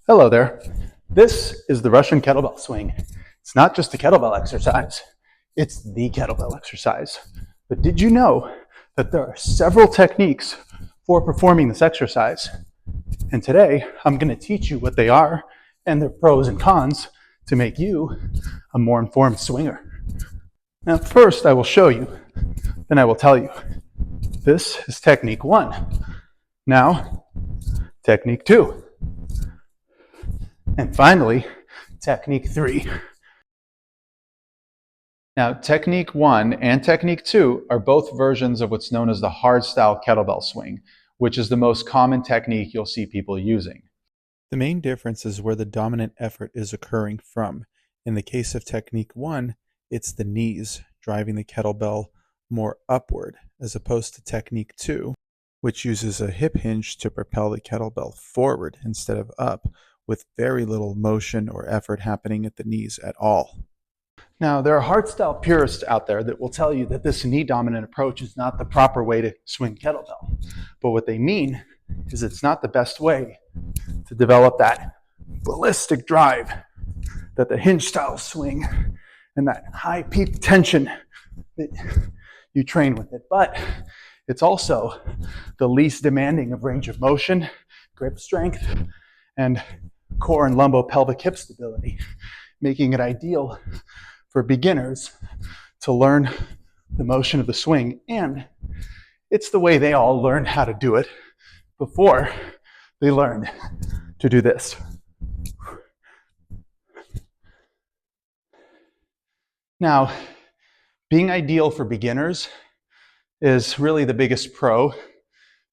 Hello there. This is the Russian Kettlebell Swing. It's not just a kettlebell exercise, it's the kettlebell exercise. But did you know that there are several techniques for performing this exercise? And today, I'm going to teach you what they are and their pros and cons to make you a more informed swinger. Now, first I will show you, then I will tell you. This is technique 1. Now, technique 2. And finally, technique 3. Now, technique 1 and technique 2 are both versions of what's known as the hardstyle kettlebell swing, which is the most common technique you'll see people using. The main difference is where the dominant effort is occurring from. In the case of technique 1, it's the knees driving the kettlebell more upward, as opposed to technique 2, which uses a hip hinge to propel the kettlebell forward instead of up, with very little motion or effort happening at the knees at all. Now, there are hardstyle purists out there that will tell you that this knee-dominant approach is not the proper way to swing kettlebell. But what they mean is it's not the best way to develop that ballistic drive that the hinge-style swing and that high peak tension that you train with it. But it's also the least demanding of range of motion, grip strength, and core and lumbopelvic hip stability, making it ideal for beginners to learn the motion of the swing. And it's the way they all learned how to do it before they learned to do this. Now, being ideal for beginners is really the biggest pro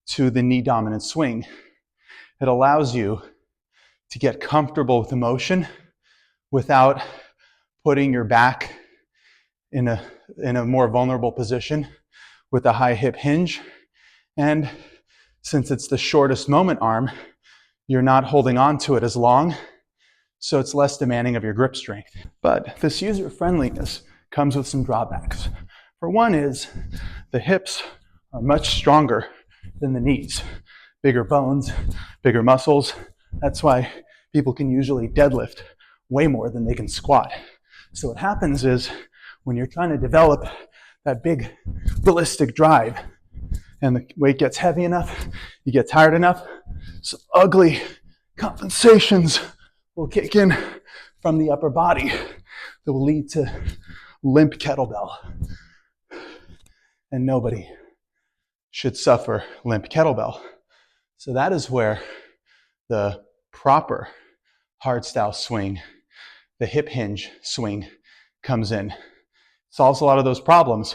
to the knee dominant swing. It allows you to get comfortable with the motion without putting your back in a more vulnerable position with a high hip hinge. And since it's the shortest moment arm, you're not holding on to it as long, so it's less demanding of your grip strength. But this user friendliness comes with some drawbacks. For one is the hips are much stronger than the knees. Bigger bones, bigger muscles. That's why people can usually deadlift way more than they can squat. So what happens is when you're trying to develop that big ballistic drive and the weight gets heavy enough, you get tired enough, some ugly compensations will kick in from the upper body that will lead to limp kettlebell. And nobody should suffer limp kettlebell. So that is where the proper hardstyle swing, the hip hinge swing, comes in. Solves a lot of those problems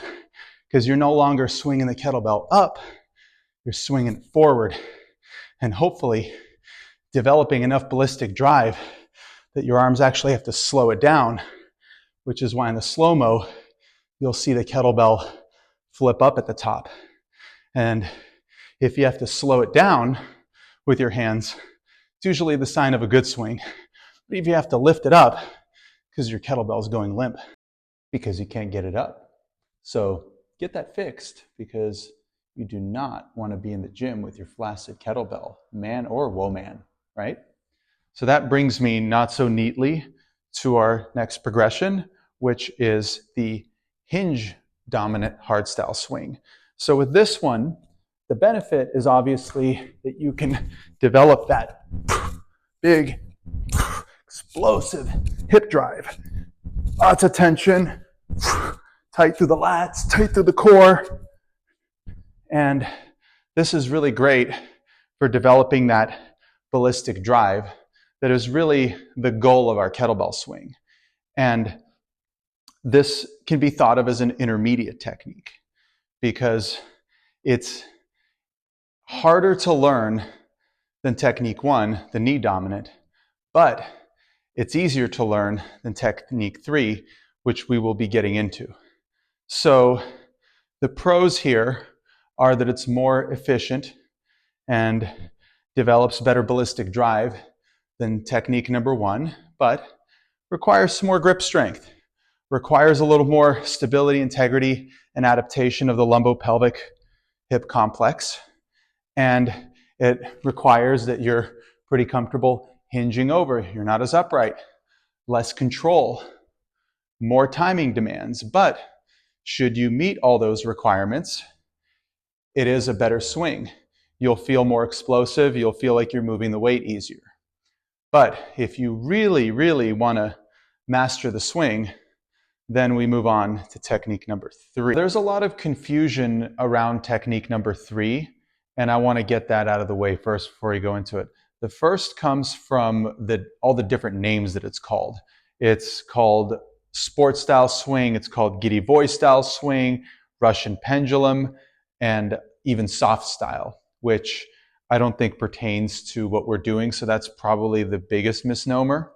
because you're no longer swinging the kettlebell up, you're swinging it forward and hopefully developing enough ballistic drive that your arms actually have to slow it down, which is why in the slow-mo, you'll see the kettlebell flip up at the top. And if you have to slow it down with your hands, it's usually the sign of a good swing. But if you have to lift it up because your kettlebell is going limp because you can't get it up. So get that fixed because you do not want to be in the gym with your flaccid kettlebell, man or woman, right? So that brings me not so neatly to our next progression, which is the hinge dominant hardstyle swing. So with this one, the benefit is obviously that you can develop that big, explosive hip drive. Lots of tension, tight through the lats, tight through the core. And this is really great for developing that ballistic drive that is really the goal of our kettlebell swing. And this can be thought of as an intermediate technique because it's harder to learn than technique 1, the knee dominant, but it's easier to learn than technique 3, which we will be getting into. So the pros here are that it's more efficient and develops better ballistic drive than technique number 1, but requires some more grip strength, requires a little more stability, integrity, and adaptation of the lumbopelvic hip complex. And it requires that you're pretty comfortable hinging over, you're not as upright, less control, more timing demands. But should you meet all those requirements, it is a better swing. You'll feel more explosive. You'll feel like you're moving the weight easier. But if you really, really want to master the swing, then we move on to technique number 3. There's a lot of confusion around technique number 3, and I want to get that out of the way first before we go into it. The first comes from all the different names that it's called. It's called sports style swing, it's called giddy boy style swing, Russian pendulum, and even soft style, which I don't think pertains to what we're doing, so that's probably the biggest misnomer.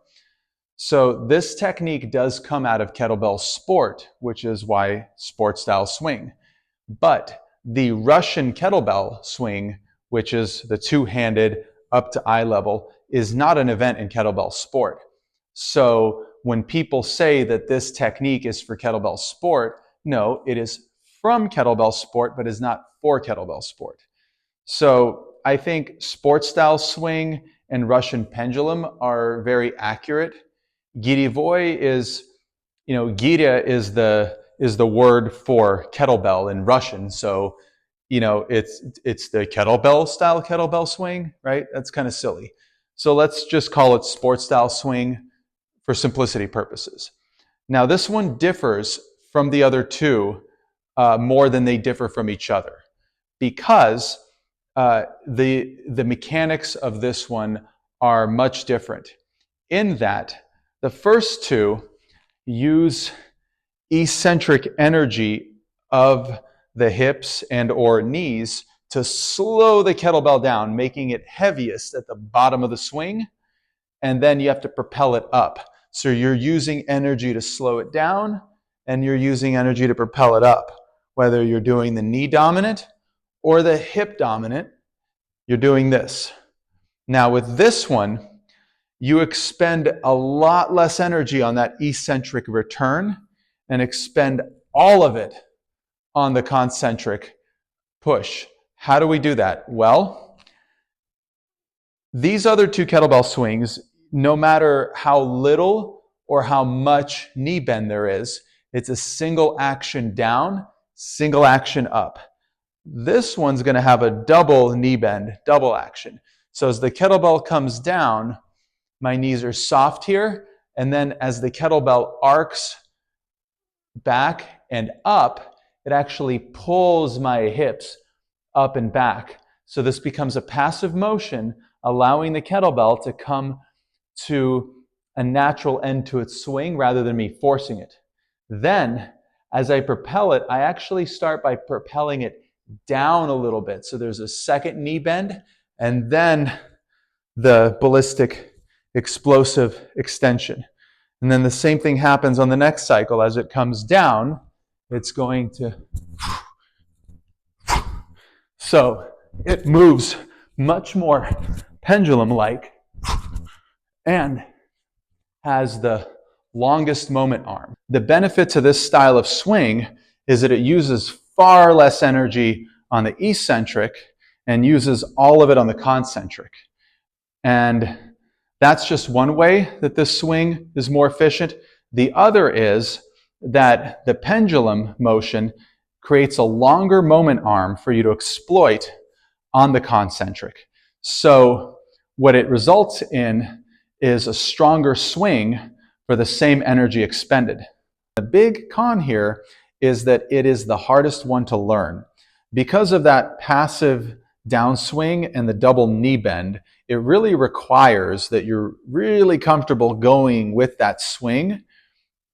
So this technique does come out of kettlebell sport, which is why sports style swing. But the Russian kettlebell swing, which is the two-handed up to eye level, is not an event in kettlebell sport. So when people say that this technique is for kettlebell sport, no, it is from kettlebell sport, but is not for kettlebell sport. So I think sports style swing and Russian pendulum are very accurate. Girivoy is, girya is the word for kettlebell in Russian. So, it's the kettlebell swing, right? That's kind of silly. So let's just call it sports style swing for simplicity purposes. Now this one differs from the other two more than they differ from each other, because the mechanics of this one are much different in that the first two use eccentric energy of the hips and or knees to slow the kettlebell down, making it heaviest at the bottom of the swing, and then you have to propel it up. So you're using energy to slow it down, and you're using energy to propel it up. Whether you're doing the knee dominant or the hip dominant, you're doing this. Now with this one, you expend a lot less energy on that eccentric return and expend all of it on the concentric push. How do we do that? Well, these other two kettlebell swings, no matter how little or how much knee bend there is, it's a single action down, single action up. This one's going to have a double knee bend, double action. So as the kettlebell comes down, my knees are soft here, and then as the kettlebell arcs back and up, it actually pulls my hips up and back. So this becomes a passive motion, allowing the kettlebell to come to a natural end to its swing rather than me forcing it. Then, as I propel it, I actually start by propelling it down a little bit. So there's a second knee bend, and then the ballistic explosive extension. And then the same thing happens on the next cycle. As it comes down, it's going to... So it moves much more pendulum-like and has the longest moment arm. The benefit to this style of swing is that it uses far less energy on the eccentric and uses all of it on the concentric. And that's just one way that this swing is more efficient. The other is that the pendulum motion creates a longer moment arm for you to exploit on the concentric. So what it results in is a stronger swing for the same energy expended. The big con here is that it is the hardest one to learn. Because of that passive downswing and the double knee bend, it really requires that you're really comfortable going with that swing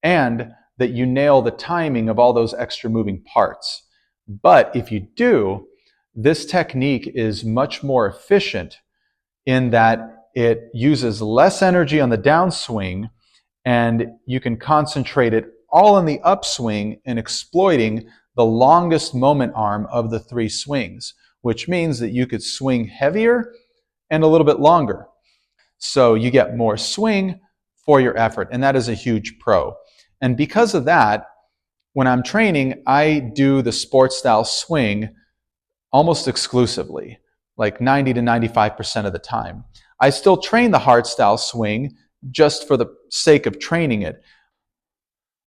and that you nail the timing of all those extra moving parts. But if you do, this technique is much more efficient in that it uses less energy on the downswing, and you can concentrate it all on the upswing and exploiting the longest moment arm of the three swings, which means that you could swing heavier and a little bit longer. So you get more swing for your effort, and that is a huge pro. And because of that, when I'm training, I do the sports style swing almost exclusively, like 90 to 95% of the time. I still train the hardstyle swing just for the sake of training it.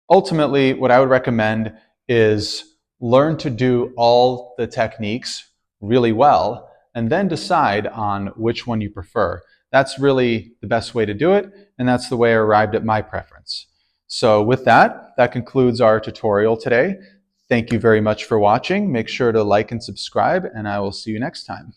Ultimately, what I would recommend is learn to do all the techniques really well and then decide on which one you prefer. That's really the best way to do it, and that's the way I arrived at my preference. So with that, that concludes our tutorial today. Thank you very much for watching. Make sure to like and subscribe, and I will see you next time.